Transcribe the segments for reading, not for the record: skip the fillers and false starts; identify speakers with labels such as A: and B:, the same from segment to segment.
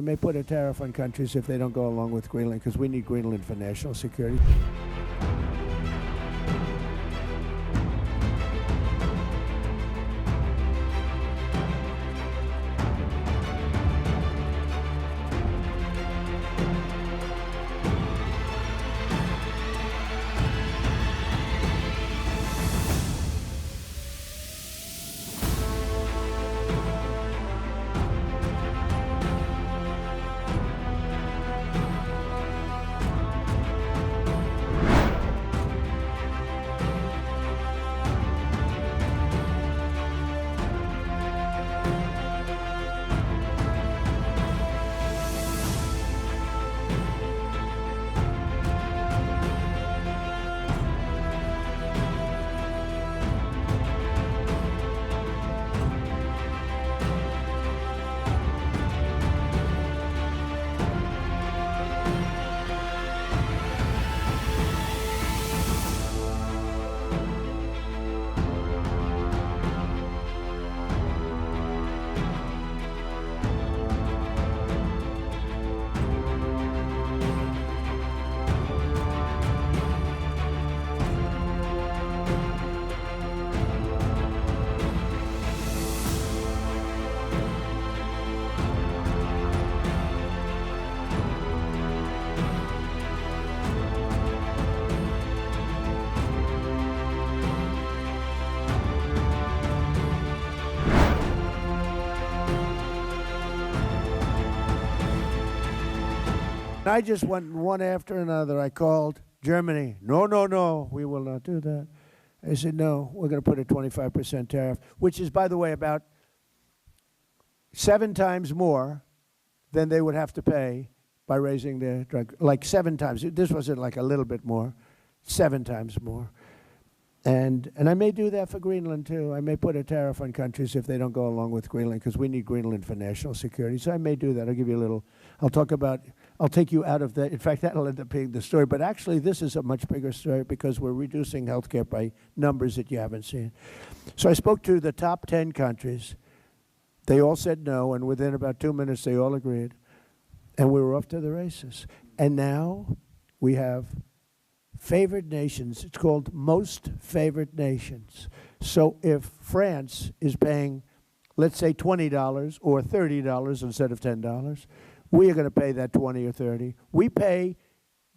A: I may put a tariff on countries if they don't go along with Greenland, because we need Greenland for national security. I just went one after another. I called Germany. No, no, no, we will not do that. I said, no, we're going to put a 25% tariff, which is, by the way, about 7 times more than they would have to pay by raising their drug, like 7 times. This wasn't like a little bit more, 7 times more. And I may do that for Greenland, too. I may put a tariff on countries if they don't go along with Greenland, because we need Greenland for national security. So I may do that. I'll give you a little, I'll take you out of that. In fact, that'll end up being the story. But actually, this is a much bigger story because we're reducing healthcare by numbers that you haven't seen. So I spoke to the top 10 countries. They all said no, and within about 2 minutes, they all agreed. And we were off to the races. And now we have favored nations. It's called most favored nations. So if France is paying, let's say, $20 or $30 instead of $10, we are going to pay that 20 or 30. We pay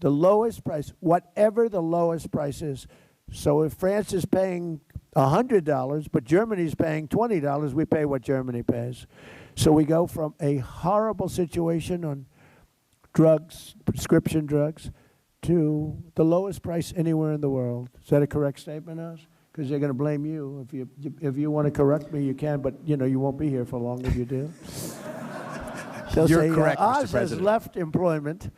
A: the lowest price, whatever the lowest price is. So if France is paying $100, but Germany's paying $20, we pay what Germany pays. So we go from a horrible situation on drugs, prescription drugs, to the lowest price anywhere in the world. Is that a correct statement, Oz? Because they're going to blame you. If you want to correct me, you can, but you won't be here for long if you do. They'll
B: You're
A: say,
B: correct, Mr.
A: Oz has
B: President.
A: left employment.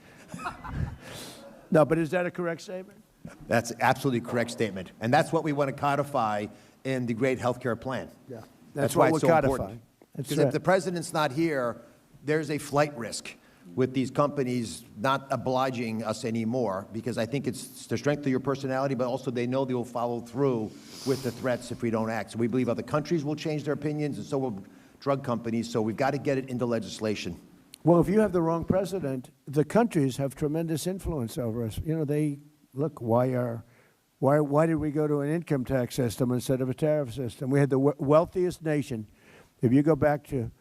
A: No, but is that a correct statement?
B: That's an absolutely correct statement. And that's what we want to codify in the great healthcare plan.
A: Yeah.
B: That's why
A: what
B: it's
A: we're
B: so
A: codifying.
B: important.
A: That's
B: Because
A: right.
B: if the president's not here, there's a flight risk with these companies not obliging us anymore, because I think it's the strength of your personality, but also they know they will follow through with the threats if we don't act. So we believe other countries will change their opinions, and so will drug companies. So we've got to get it into legislation.
A: Well, if you have the wrong president, the countries have tremendous influence over us. They look, why did we go to an income tax system instead of a tariff system? We had the wealthiest nation. If you go back to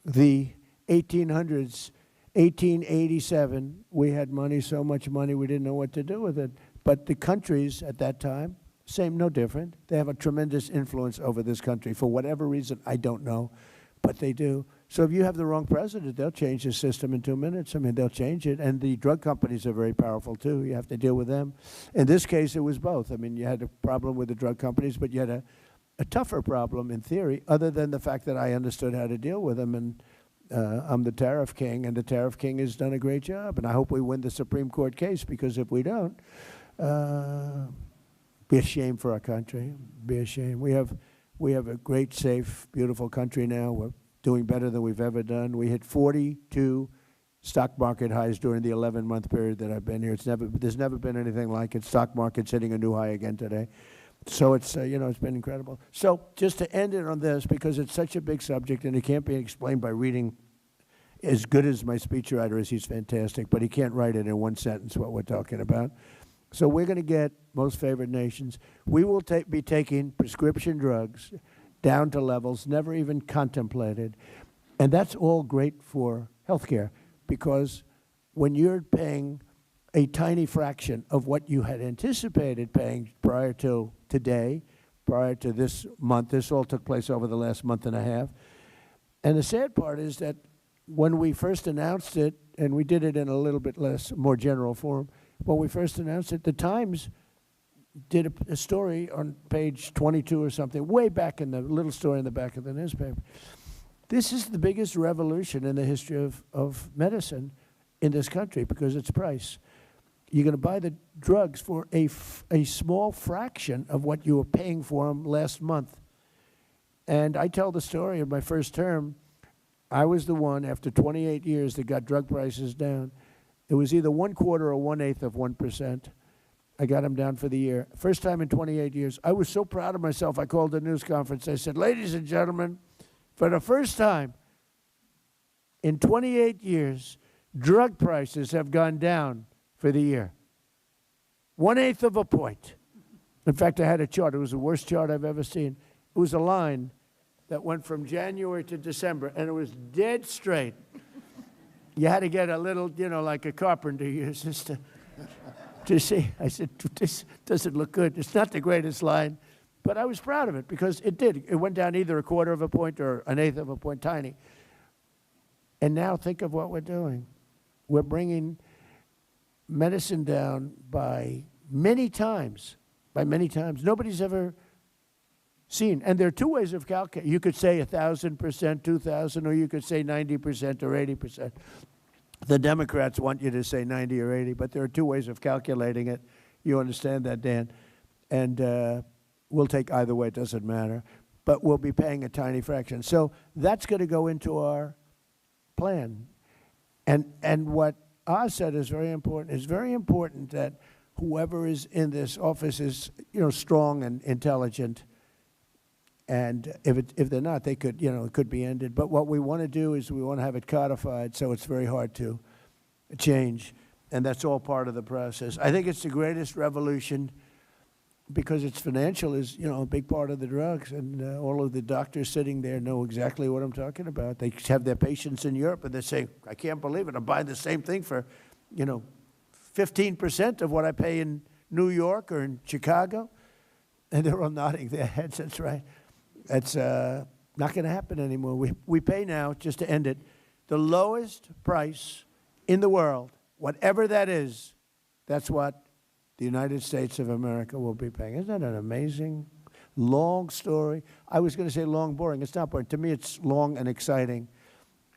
A: the 1800s, 1887, we had money, so much money, we didn't know what to do with it. But the countries at that time, same, no different. They have a tremendous influence over this country. For whatever reason, I don't know, but they do. So if you have the wrong president, they'll change the system in 2 minutes. I mean, they'll change it. And the drug companies are very powerful, too. You have to deal with them. In this case, it was both. I mean, you had a problem with the drug companies, but you had a tougher problem, in theory, other than the fact that I understood how to deal with them. And I'm the tariff king, and the tariff king has done a great job. And I hope we win the Supreme Court case, because if we don't, be a shame for our country. Be a shame. We have a great, safe, beautiful country now. We're doing better than we've ever done. We hit 42 stock market highs during the 11-month period that I've been here. There's never been anything like it. Stock market's hitting a new high again today. So it's, it's been incredible. So just to end it on this, because it's such a big subject and it can't be explained by reading as good as my speechwriter is, he's fantastic, but he can't write it in one sentence what we're talking about. So we're going to get most favored nations. We will be taking prescription drugs down to levels never even contemplated. And that's all great for healthcare, because when you're paying a tiny fraction of what you had anticipated paying prior to today, prior to this month, this all took place over the last month and a half. And the sad part is that when we first announced it, and we did it in a little bit more general form, when we first announced it, the Times did a story on page 22 or something, way back in the little story in the back of the newspaper. This is the biggest revolution in the history of medicine in this country because it's price. You're going to buy the drugs for a small fraction of what you were paying for them last month. And I tell the story of my first term. I was the one, after 28 years, that got drug prices down. It was either 1/4 or 1/8 of 1%. I got them down for the year. First time in 28 years. I was so proud of myself, I called a news conference. I said, ladies and gentlemen, for the first time in 28 years, drug prices have gone down for the year. 1/8 of a point. In fact, I had a chart. It was the worst chart I've ever seen. It was a line that went from January to December, and it was dead straight. You had to get a little, like a carpenter uses to see. I said, this doesn't look good. It's not the greatest line, but I was proud of it because it did. It went down either 1/4 of a point or 1/8 of a point, tiny. And now think of what we're doing. We're bringing medicine down by many times. Nobody's ever seen. And there are two ways of calculating. You could say 1,000%, 2,000, or you could say 90% or 80%. The Democrats want you to say 90 or 80, but there are two ways of calculating it. You understand that, Dan? And we'll take either way. It doesn't matter. But we'll be paying a tiny fraction. So that's going to go into our plan. And what Oz said is very important. It's very important that whoever is in this office is, strong and intelligent. And if they're not, they could, it could be ended. But what we want to do is we want to have it codified, so it's very hard to change. And that's all part of the process. I think it's the greatest revolution because it's financial is, a big part of the drugs. And all of the doctors sitting there know exactly what I'm talking about. They have their patients in Europe, and they say, I can't believe it. I'm buying the same thing for, 15% of what I pay in New York or in Chicago. And they're all nodding their heads. That's right. That's not going to happen anymore. We pay now, just to end it, the lowest price in the world, whatever that is, that's what the United States of America will be paying. Isn't that an amazing, long story? I was going to say long, boring. It's not boring. To me, it's long and exciting.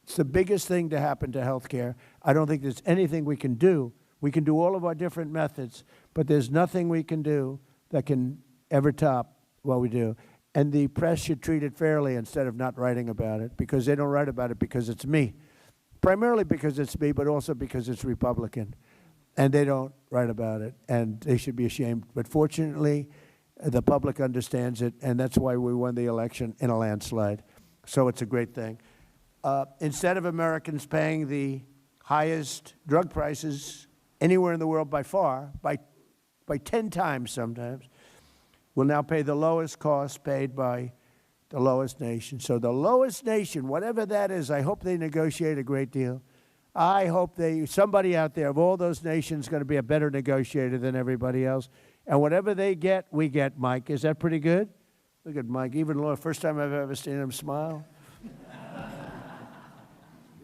A: It's the biggest thing to happen to healthcare. I don't think there's anything we can do. We can do all of our different methods, but there's nothing we can do that can ever top what we do. And the press should treat it fairly instead of not writing about it, because they don't write about it because it's me. Primarily because it's me, but also because it's Republican. And they don't write about it, and they should be ashamed. But fortunately, the public understands it, and that's why we won the election in a landslide. So it's a great thing. Instead of Americans paying the highest drug prices anywhere in the world by far, by 10 times sometimes, will now pay the lowest cost paid by the lowest nation. So the lowest nation, whatever that is, I hope they negotiate a great deal. I hope somebody out there of all those nations is going to be a better negotiator than everybody else. And whatever they get, we get, Mike. Is that pretty good? Look at Mike. Even Laura, first time I've ever seen him smile.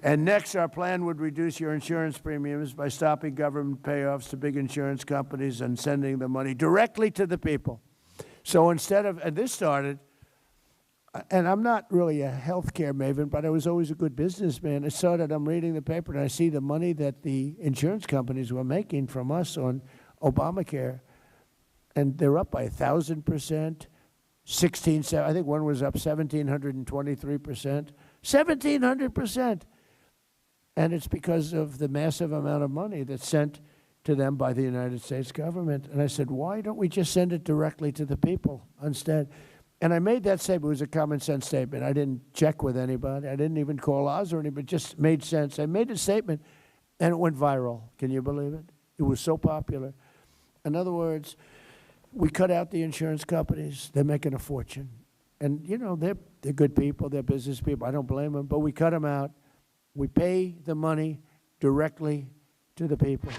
A: And next, our plan would reduce your insurance premiums by stopping government payoffs to big insurance companies and sending the money directly to the people. So instead of, and this started, and I'm not really a healthcare maven, but I was always a good businessman. It started, I'm reading the paper, and I see the money that the insurance companies were making from us on Obamacare. And they're up by 1,000%, I think one was up 1,723%, 1,700%. And it's because of the massive amount of money that's sent to them by the United States government. And I said, why don't we just send it directly to the people instead? And I made that statement. It was a common sense statement. I didn't check with anybody. I didn't even call Oz or anybody. It just made sense. I made a statement, and it went viral. Can you believe it? It was so popular. In other words, we cut out the insurance companies. They're making a fortune. And, you know, they're good people. They're business people. I don't blame them. But we cut them out. We pay the money directly to the people.